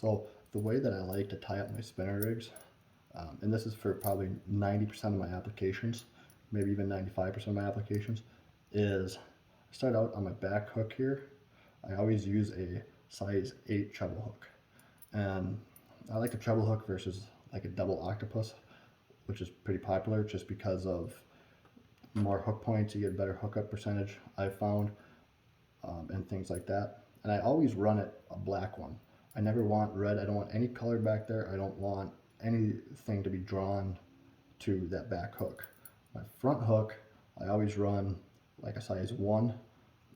So the way that I like to tie up my spinner rigs, and this is for probably 90% of my applications, maybe even 95% of my applications, is I start out on my back hook here. I always use a size 8 treble hook. And I like the treble hook versus like a double octopus, which is pretty popular just because of more hook points, you get a better hookup percentage, I've found, and things like that. And I always run it a black one. I never want red. I don't want any color back there. I don't want anything to be drawn to that back hook. My front hook, I always run like a size 1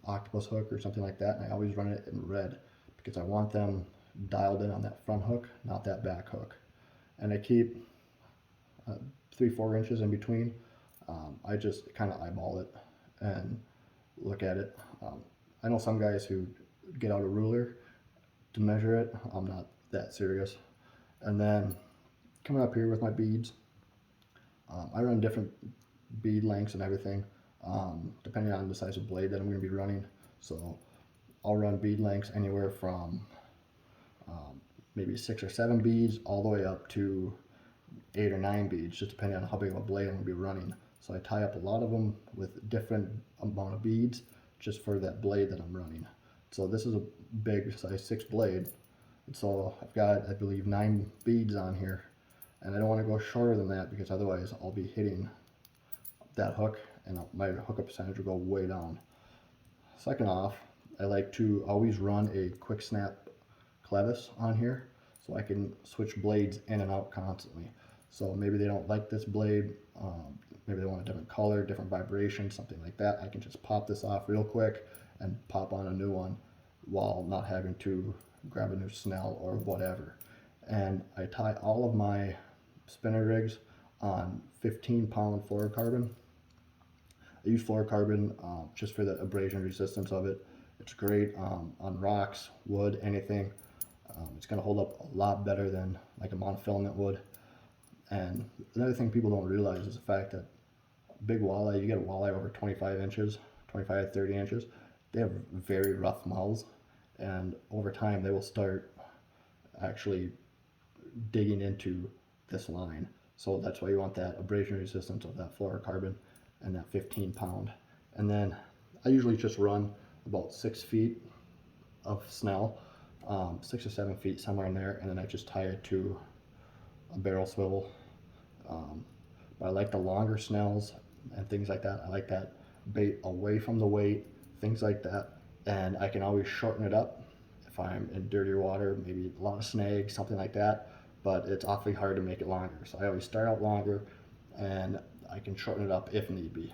octopus hook or something like that, and I always run it in red because I want them dialed in on that front hook, not that back hook. And I keep 3-4 inches in between. I just kind of eyeball it and look at it. I know some guys who get out a ruler to measure it. I'm not that serious. And then coming up here with my beads, I run different bead lengths and everything, depending on the size of blade that I'm going to be running. So I'll run bead lengths anywhere from maybe 6 or 7 beads all the way up to 8 or 9 beads, just depending on how big of a blade I'm going to be running. So I tie up a lot of them with different amount of beads just for that blade that I'm running. So this is a big size 6 blade, and so I've got, I believe, 9 beads on here, and I don't want to go shorter than that because otherwise I'll be hitting that hook and my hookup percentage will go way down. Second off, I like to always run a quick snap clevis on here so I can switch blades in and out constantly. So maybe they don't like this blade, maybe they want a different color, different vibration, something like that. I can just pop this off real quick and pop on a new one while not having to grab a new snell or whatever. And I tie all of my spinner rigs on 15-pound fluorocarbon. I use fluorocarbon just for the abrasion resistance of it. It's great on rocks, wood, anything. It's going to hold up a lot better than like a monofilament would. And another thing people don't realize is the fact that big walleye, you get a walleye over 25 inches, 25 to 30 inches, they have very rough mouths, and over time they will start actually digging into this line. So that's why you want that abrasion resistance of that fluorocarbon and that 15-pound. And then I usually just run about 6 feet of snell, 6 or 7 feet, somewhere in there, and then I just tie it to a barrel swivel. But I like the longer snells and things like that. I like that bait away from the weight, things like that. And I can always shorten it up if I'm in dirtier water, maybe a lot of snags, something like that. But it's awfully hard to make it longer. So I always start out longer and I can shorten it up if need be.